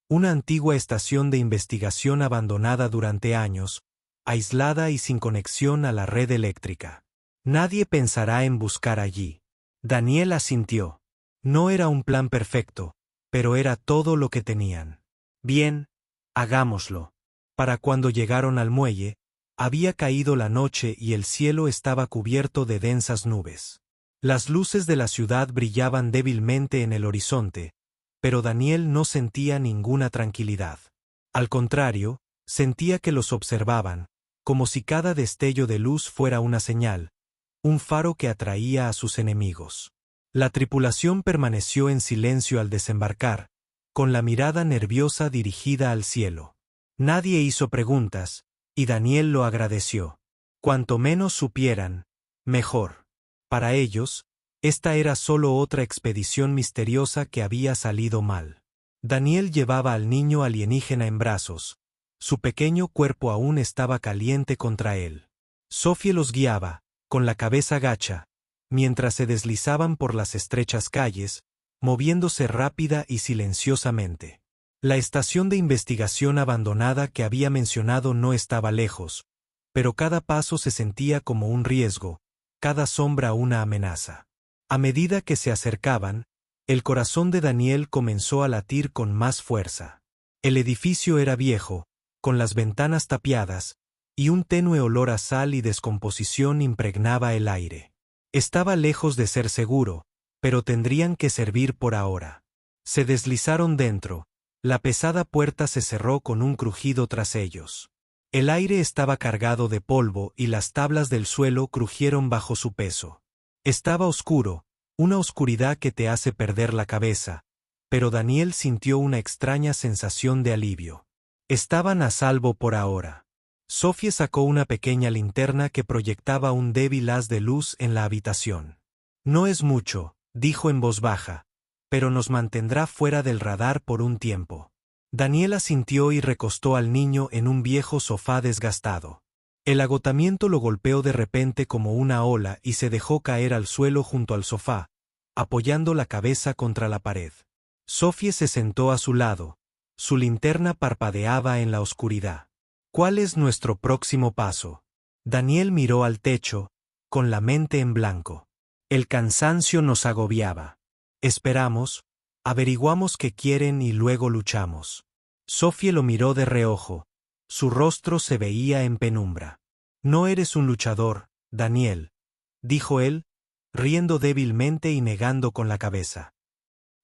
una antigua estación de investigación abandonada durante años, aislada y sin conexión a la red eléctrica. Nadie pensará en buscar allí. Daniel asintió. No era un plan perfecto, pero era todo lo que tenían. Bien, hagámoslo. Para cuando llegaron al muelle, había caído la noche y el cielo estaba cubierto de densas nubes. Las luces de la ciudad brillaban débilmente en el horizonte, pero Daniel no sentía ninguna tranquilidad. Al contrario, sentía que los observaban, como si cada destello de luz fuera una señal, un faro que atraía a sus enemigos. La tripulación permaneció en silencio al desembarcar, con la mirada nerviosa dirigida al cielo. Nadie hizo preguntas, y Daniel lo agradeció. Cuanto menos supieran, mejor. Para ellos, esta era solo otra expedición misteriosa que había salido mal. Daniel llevaba al niño alienígena en brazos. Su pequeño cuerpo aún estaba caliente contra él. Sophie los guiaba, con la cabeza gacha, mientras se deslizaban por las estrechas calles, moviéndose rápida y silenciosamente. La estación de investigación abandonada que había mencionado no estaba lejos, pero cada paso se sentía como un riesgo, cada sombra una amenaza. A medida que se acercaban, el corazón de Daniel comenzó a latir con más fuerza. El edificio era viejo, con las ventanas tapiadas, y un tenue olor a sal y descomposición impregnaba el aire. Estaba lejos de ser seguro, pero tendrían que servir por ahora. Se deslizaron dentro, la pesada puerta se cerró con un crujido tras ellos. El aire estaba cargado de polvo y las tablas del suelo crujieron bajo su peso. Estaba oscuro, una oscuridad que te hace perder la cabeza, pero Daniel sintió una extraña sensación de alivio. Estaban a salvo por ahora. Sophie sacó una pequeña linterna que proyectaba un débil haz de luz en la habitación. No es mucho, dijo en voz baja, pero nos mantendrá fuera del radar por un tiempo. Daniel asintió y recostó al niño en un viejo sofá desgastado. El agotamiento lo golpeó de repente como una ola y se dejó caer al suelo junto al sofá, apoyando la cabeza contra la pared. Sophie se sentó a su lado. Su linterna parpadeaba en la oscuridad. ¿Cuál es nuestro próximo paso? Daniel miró al techo, con la mente en blanco. El cansancio nos agobiaba. Esperamos, averiguamos qué quieren y luego luchamos. Sophie lo miró de reojo. Su rostro se veía en penumbra. No eres un luchador, Daniel, dijo él, riendo débilmente y negando con la cabeza.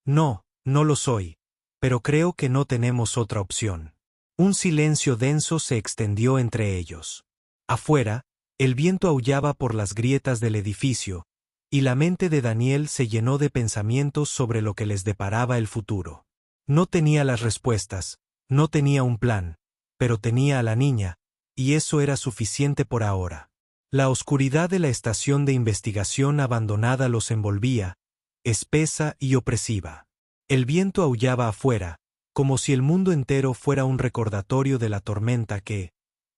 No, no lo soy, pero creo que no tenemos otra opción. Un silencio denso se extendió entre ellos. Afuera, El viento aullaba por las grietas del edificio, y la mente de Daniel se llenó de pensamientos sobre lo que les deparaba el futuro. No tenía las respuestas, no tenía un plan, pero tenía a la niña, y eso era suficiente por ahora. La oscuridad de la estación de investigación abandonada los envolvía, espesa y opresiva. El viento aullaba afuera, como si el mundo entero fuera un recordatorio de la tormenta que,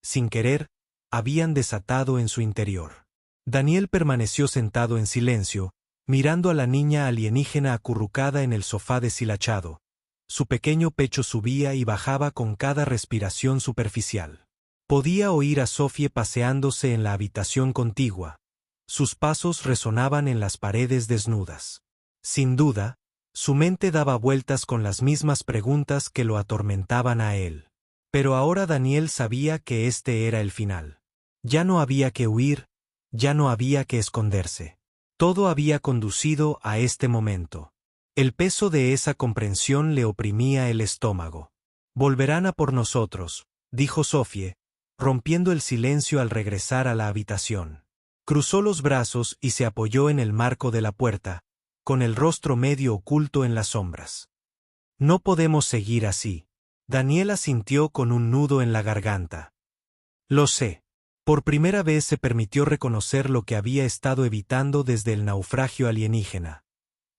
sin querer, habían desatado en su interior. Daniel permaneció sentado en silencio, mirando a la niña alienígena acurrucada en el sofá deshilachado. Su pequeño pecho subía y bajaba con cada respiración superficial. Podía oír a Sophie paseándose en la habitación contigua. Sus pasos resonaban en las paredes desnudas. Sin duda, su mente daba vueltas con las mismas preguntas que lo atormentaban a él. Pero ahora Daniel sabía que este era el final. Ya no había que huir, ya no había que esconderse. Todo había conducido a este momento. El peso de esa comprensión le oprimía el estómago. «Volverán a por nosotros», dijo Sophie, rompiendo el silencio al regresar a la habitación. Cruzó los brazos y se apoyó en el marco de la puerta, con el rostro medio oculto en las sombras. «No podemos seguir así». Daniel asintió con un nudo en la garganta. «Lo sé». Por primera vez se permitió reconocer lo que había estado evitando desde el naufragio alienígena.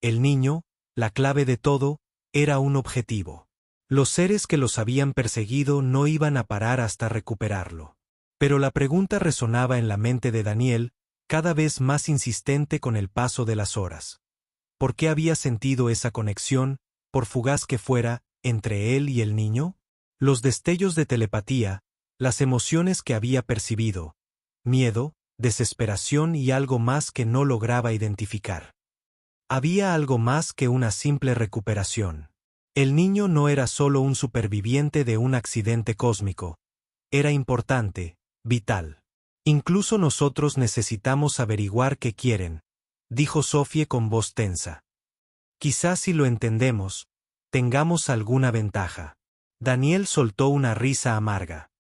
El niño, la clave de todo, era un objetivo. Los seres que los habían perseguido no iban a parar hasta recuperarlo. Pero la pregunta resonaba en la mente de Daniel, cada vez más insistente con el paso de las horas. ¿Por qué había sentido esa conexión, por fugaz que fuera, entre él y el niño? Los destellos de telepatía, las emociones que había percibido, miedo, desesperación y algo más que no lograba identificar. Había algo más que una simple recuperación. El niño no era solo un superviviente de un accidente cósmico. Era importante, vital. «Incluso nosotros necesitamos averiguar qué quieren», dijo Sophie con voz tensa. «Quizás si lo entendemos, tengamos alguna ventaja». Daniel soltó una risa amarga.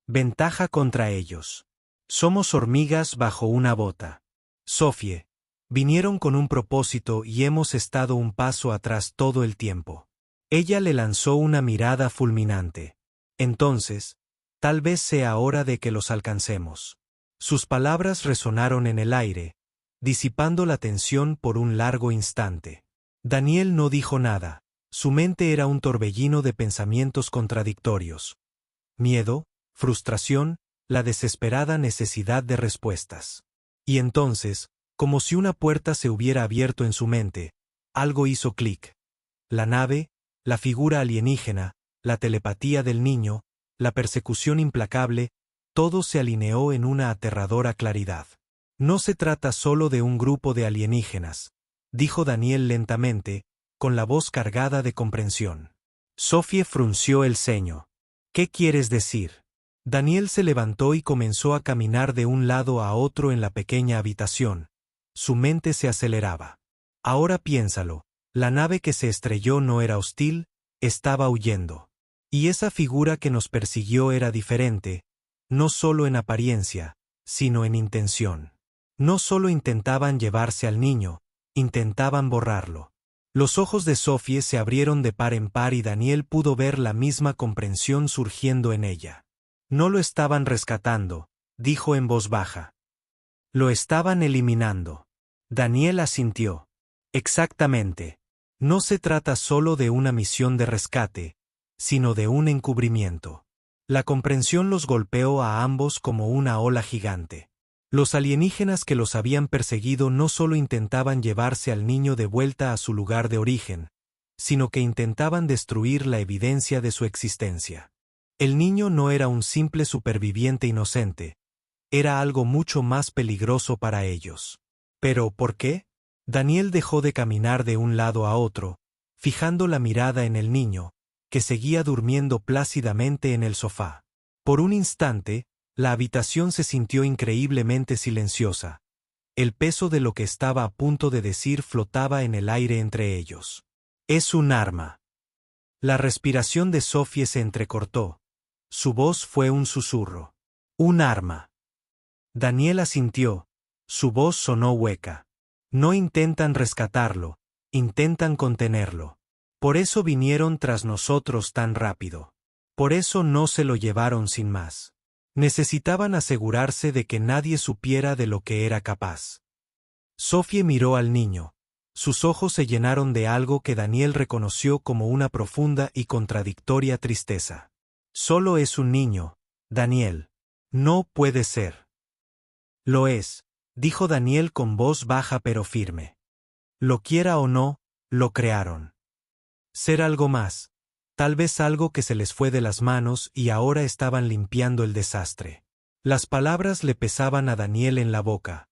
«Ventaja contra ellos. Somos hormigas bajo una bota. Sophie, vinieron con un propósito y hemos estado un paso atrás todo el tiempo». Ella le lanzó una mirada fulminante. «Entonces, tal vez sea hora de que los alcancemos». Sus palabras resonaron en el aire, disipando la tensión por un largo instante. Daniel no dijo nada. Su mente era un torbellino de pensamientos contradictorios. Miedo, frustración, la desesperada necesidad de respuestas. Y entonces, como si una puerta se hubiera abierto en su mente, algo hizo clic. La nave, la figura alienígena, la telepatía del niño, la persecución implacable, todo se alineó en una aterradora claridad. «No se trata solo de un grupo de alienígenas», dijo Daniel lentamente, con la voz cargada de comprensión. Sophie frunció el ceño. «¿Qué quieres decir?» Daniel se levantó y comenzó a caminar de un lado a otro en la pequeña habitación. Su mente se aceleraba. «Ahora piénsalo, la nave que se estrelló no era hostil, estaba huyendo. Y esa figura que nos persiguió era diferente, no solo en apariencia, sino en intención. No solo intentaban llevarse al niño, intentaban borrarlo». Los ojos de Sophie se abrieron de par en par y Daniel pudo ver la misma comprensión surgiendo en ella. «No lo estaban rescatando», dijo en voz baja. «Lo estaban eliminando». Daniel asintió. «Exactamente. No se trata solo de una misión de rescate, sino de un encubrimiento». La comprensión los golpeó a ambos como una ola gigante. Los alienígenas que los habían perseguido no solo intentaban llevarse al niño de vuelta a su lugar de origen, sino que intentaban destruir la evidencia de su existencia. El niño no era un simple superviviente inocente, era algo mucho más peligroso para ellos. ¿Pero por qué? Daniel dejó de caminar de un lado a otro, fijando la mirada en el niño, que seguía durmiendo plácidamente en el sofá. Por un instante, la habitación se sintió increíblemente silenciosa. El peso de lo que estaba a punto de decir flotaba en el aire entre ellos. «Es un arma». La respiración de Sophie se entrecortó. Su voz fue un susurro. «Un arma». Daniel asintió. Su voz sonó hueca. No intentan rescatarlo, intentan contenerlo. Por eso vinieron tras nosotros tan rápido. Por eso no se lo llevaron sin más. Necesitaban asegurarse de que nadie supiera de lo que era capaz. Sophie miró al niño. Sus ojos se llenaron de algo que Daniel reconoció como una profunda y contradictoria tristeza. Solo es un niño, Daniel. No puede ser. Lo es, dijo Daniel con voz baja pero firme. Lo quiera o no, lo crearon. Ser algo más, tal vez algo que se les fue de las manos y ahora estaban limpiando el desastre. Las palabras le pesaban a Daniel en la boca.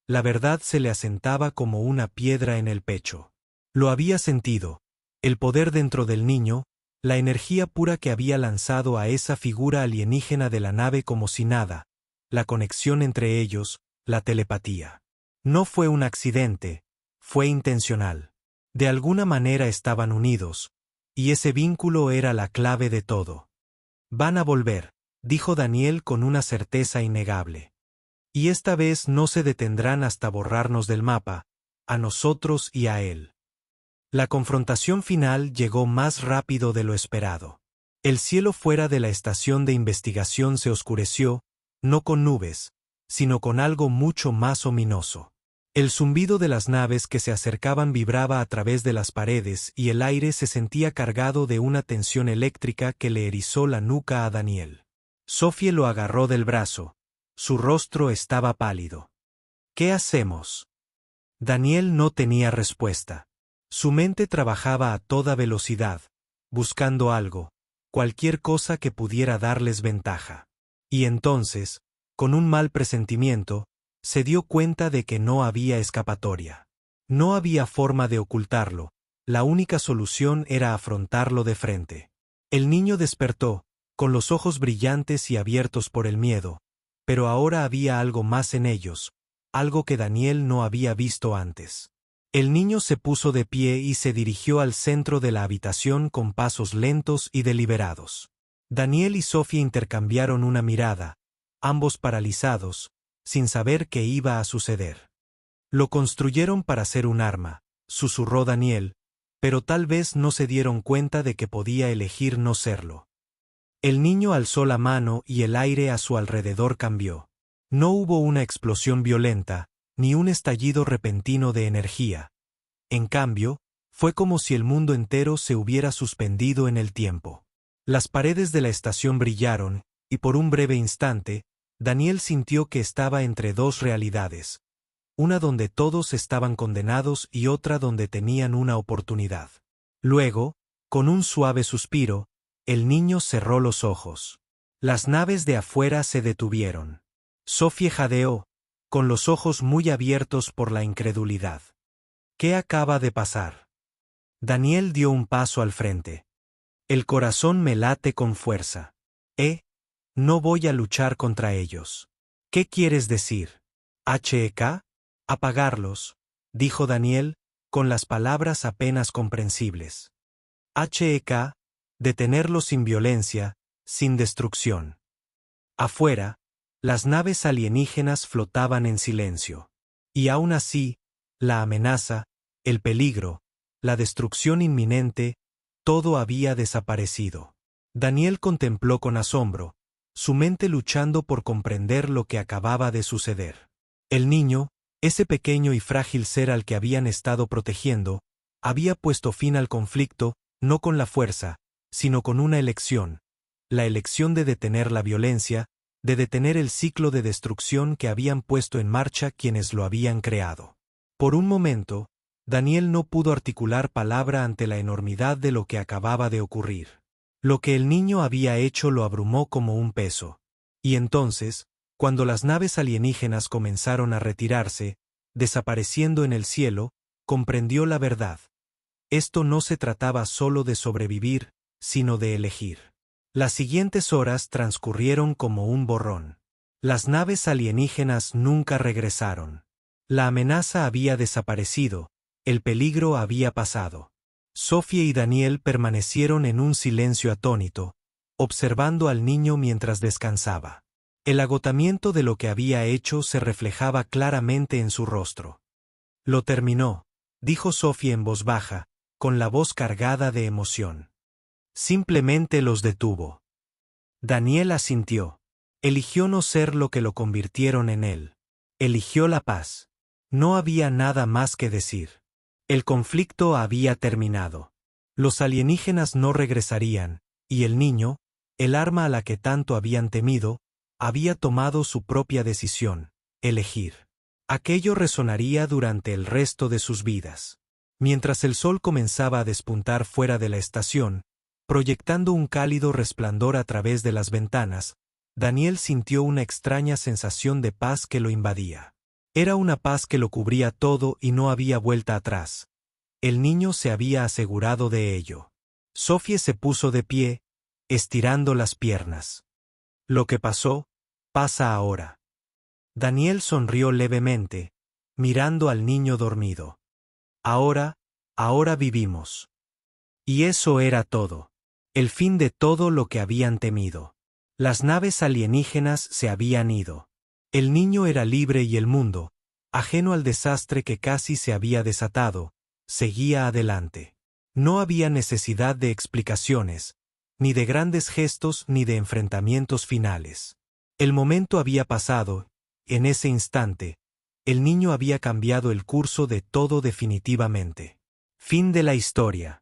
La verdad se le asentaba como una piedra en el pecho. Lo había sentido, el poder dentro del niño, la energía pura que había lanzado a esa figura alienígena de la nave como si nada, la conexión entre ellos, la telepatía. No fue un accidente, fue intencional. De alguna manera estaban unidos, y ese vínculo era la clave de todo. Van a volver, dijo Daniel con una certeza innegable. Y esta vez no se detendrán hasta borrarnos del mapa, a nosotros y a él. La confrontación final llegó más rápido de lo esperado. El cielo fuera de la estación de investigación se oscureció, no con nubes, sino con algo mucho más ominoso. El zumbido de las naves que se acercaban vibraba a través de las paredes y el aire se sentía cargado de una tensión eléctrica que le erizó la nuca a Daniel. Sophie lo agarró del brazo. Su rostro estaba pálido. ¿Qué hacemos? Daniel no tenía respuesta. Su mente trabajaba a toda velocidad, buscando algo, cualquier cosa que pudiera darles ventaja. Y entonces, con un mal presentimiento, se dio cuenta de que no había escapatoria. No había forma de ocultarlo, la única solución era afrontarlo de frente. El niño despertó, con los ojos brillantes y abiertos por el miedo, pero ahora había algo más en ellos, algo que Daniel no había visto antes. El niño se puso de pie y se dirigió al centro de la habitación con pasos lentos y deliberados. Daniel y Sophie intercambiaron una mirada, ambos paralizados, sin saber qué iba a suceder. Lo construyeron para ser un arma, susurró Daniel, pero tal vez no se dieron cuenta de que podía elegir no serlo. El niño alzó la mano y el aire a su alrededor cambió. No hubo una explosión violenta, ni un estallido repentino de energía. En cambio, fue como si el mundo entero se hubiera suspendido en el tiempo. Las paredes de la estación brillaron, y por un breve instante, Daniel sintió que estaba entre dos realidades, una donde todos estaban condenados y otra donde tenían una oportunidad. Luego, con un suave suspiro, el niño cerró los ojos. Las naves de afuera se detuvieron. Sophie jadeó, con los ojos muy abiertos por la incredulidad. ¿Qué acaba de pasar? Daniel dio un paso al frente. El corazón me late con fuerza. No voy a luchar contra ellos. ¿Qué quieres decir? ¿HEK? Apagarlos, dijo Daniel, con las palabras apenas comprensibles. HEK, detenerlos sin violencia, sin destrucción. Afuera, las naves alienígenas flotaban en silencio. Y aún así, la amenaza, el peligro, la destrucción inminente, todo había desaparecido. Daniel contempló con asombro, su mente luchando por comprender lo que acababa de suceder. El niño, ese pequeño y frágil ser al que habían estado protegiendo, había puesto fin al conflicto, no con la fuerza, sino con una elección, la elección de detener la violencia, de detener el ciclo de destrucción que habían puesto en marcha quienes lo habían creado. Por un momento, Daniel no pudo articular palabra ante la enormidad de lo que acababa de ocurrir. Lo que el niño había hecho lo abrumó como un peso. Y entonces, cuando las naves alienígenas comenzaron a retirarse, desapareciendo en el cielo, comprendió la verdad. Esto no se trataba solo de sobrevivir, sino de elegir. Las siguientes horas transcurrieron como un borrón. Las naves alienígenas nunca regresaron. La amenaza había desaparecido, el peligro había pasado. Sophie y Daniel permanecieron en un silencio atónito, observando al niño mientras descansaba. El agotamiento de lo que había hecho se reflejaba claramente en su rostro. Lo terminó, dijo Sophie en voz baja, con la voz cargada de emoción. Simplemente los detuvo. Daniel asintió. Eligió no ser lo que lo convirtieron en él. Eligió la paz. No había nada más que decir. El conflicto había terminado. Los alienígenas no regresarían, y el niño, el arma a la que tanto habían temido, había tomado su propia decisión, elegir. Aquello resonaría durante el resto de sus vidas. Mientras el sol comenzaba a despuntar fuera de la estación, proyectando un cálido resplandor a través de las ventanas, Daniel sintió una extraña sensación de paz que lo invadía. Era una paz que lo cubría todo y no había vuelta atrás. El niño se había asegurado de ello. Sophie se puso de pie, estirando las piernas. Lo que pasó, pasa ahora. Daniel sonrió levemente, mirando al niño dormido. Ahora vivimos. Y eso era todo. El fin de todo lo que habían temido. Las naves alienígenas se habían ido. El niño era libre y el mundo, ajeno al desastre que casi se había desatado, seguía adelante. No había necesidad de explicaciones, ni de grandes gestos ni de enfrentamientos finales. El momento había pasado, en ese instante, el niño había cambiado el curso de todo definitivamente. Fin de la historia.